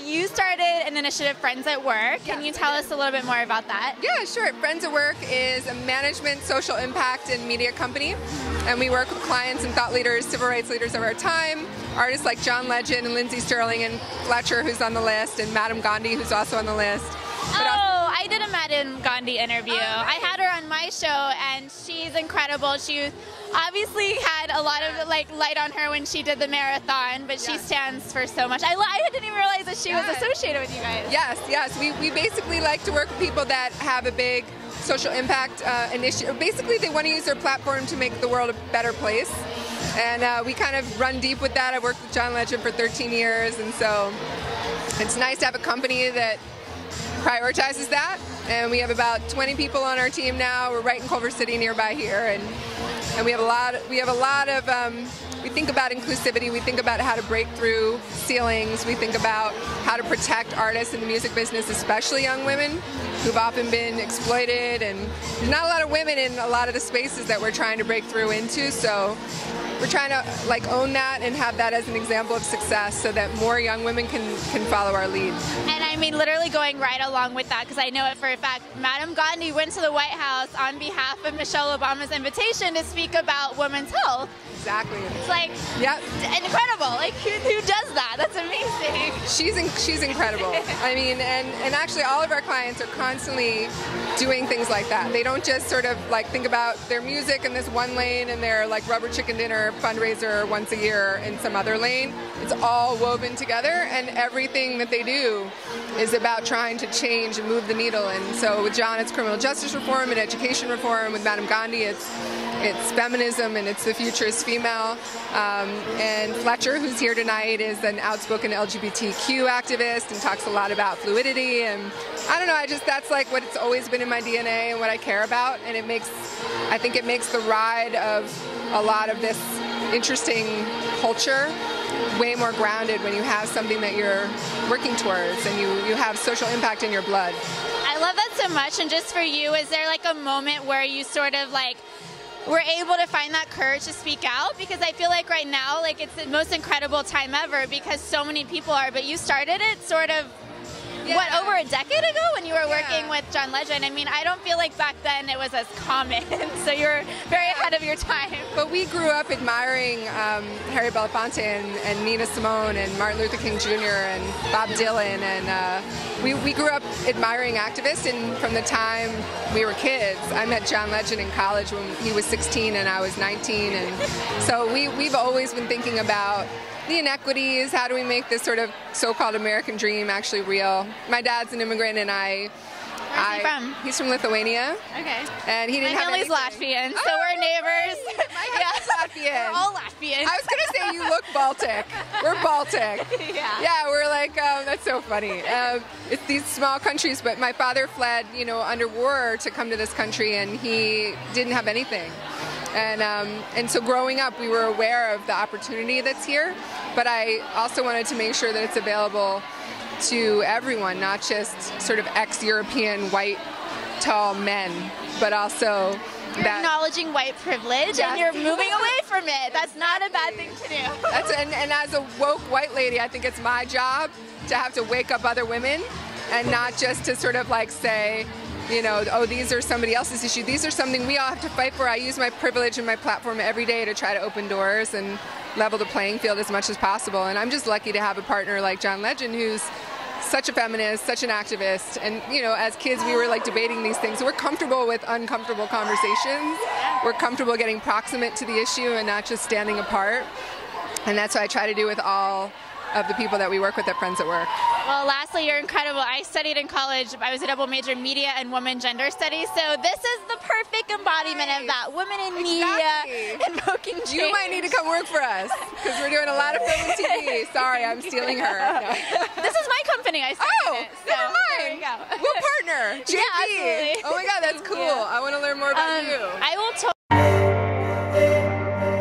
you started an initiative, Friends at Work. Can you tell us a little bit more about that? Yeah, sure. Friends at Work is a management, social impact, and media company. And we work with clients and thought leaders, civil rights leaders of our time, artists like John Legend and Lindsay Sterling and Fletcher, who's on the list, and Madam Gandhi, who's also on the list. I did a Madam Gandhi interview. I had her on my show, and she's incredible. She obviously had a lot of light on her when she did the marathon, but she stands for so much. I didn't even realize that she was associated with you guys. Yes. We basically like to work with people that have a big social impact initiative. Basically, they want to use their platform to make the world a better place. And we kind of run deep with that. I worked with John Legend for 13 years, and so it's nice to have a company that prioritizes that. And we have about 20 people on our team now. We're right in Culver City nearby here, and we have a lot of we think about inclusivity, we think about how to break through ceilings, we think about how to protect artists in the music business, especially young women who've often been exploited, and there's not a lot of women in a lot of the spaces that we're trying to break through into, so we're trying to own that and have that as an example of success so that more young women can follow our lead. And I mean, literally going right along with that, because I know it for a fact, Madam Gandhi went to the White House on behalf of Michelle Obama's invitation to speak about women's health. Exactly. It's like, incredible. Like, who does that? That's amazing. She's incredible. I mean, and actually all of our clients are constantly doing things like that. They don't just sort of think about their music in this one lane and their rubber chicken dinner fundraiser once a year in some other lane. It's all woven together, and everything that they do is about trying to change and move the needle. And so with John, it's criminal justice reform and education reform. With Madam Gandhi, it's feminism, and it's the future is female. And Fletcher, who's here tonight, is an outspoken LGBTQ activist and talks a lot about fluidity. And I don't know, that's what it's always been in my DNA and what I care about. And I think it makes the ride of a lot of this interesting culture way more grounded when you have something that you're working towards and you have social impact in your blood. I love that so much. And just for you, is there a moment where you sort of were able to find that courage to speak out? Because I feel like right now, it's the most incredible time ever because so many people are, but you started it sort of, over a decade ago when you were working with John Legend? I mean, I don't feel like back then it was as common, so you're very ahead of your time. But we grew up admiring Harry Belafonte and Nina Simone and Martin Luther King Jr. and Bob Dylan, and we grew up admiring activists, and from the time we were kids. I met John Legend in college when he was 16 and I was 19, and so we've always been thinking about the inequities, how do we make this sort of so-called American dream actually real. My dad's an immigrant, and Where's he from? He's from Lithuania. Okay. And he didn't have anything. My family's Latvian, so we're neighbors. My husband's Latvian. We're all Latvian. I was going to say you look Baltic. We're Baltic. Yeah, we're that's so funny. It's these small countries, but my father fled, under war to come to this country, and he didn't have anything. And so growing up, we were aware of the opportunity that's here, but I also wanted to make sure that it's available to everyone, not just sort of ex-European white tall men, but also you're acknowledging white privilege and you're moving away from it. That's not a bad thing to do. And as a woke white lady, I think it's my job to have to wake up other women and not just to sort of say, oh, these are somebody else's issue. These are something we all have to fight for. I use my privilege and my platform every day to try to open doors and level the playing field as much as possible. And I'm just lucky to have a partner like John Legend, who's such a feminist, such an activist. And, as kids, we were debating these things. So we're comfortable with uncomfortable conversations. We're comfortable getting proximate to the issue and not just standing apart. And that's what I try to do with all of the people that we work with at Friends at Work. Well, lastly, you're incredible. I studied in college. I was a double major in media and women gender studies. So this is the perfect embodiment of that. Women in media, invoking change. You might need to come work for us because we're doing a lot of film and TV. Sorry, I'm stealing her. No. This is my company. I started it. So never mind. There you go. We'll partner. JP. Yeah, absolutely. Oh my God, that's cool. I want to learn more about you. I will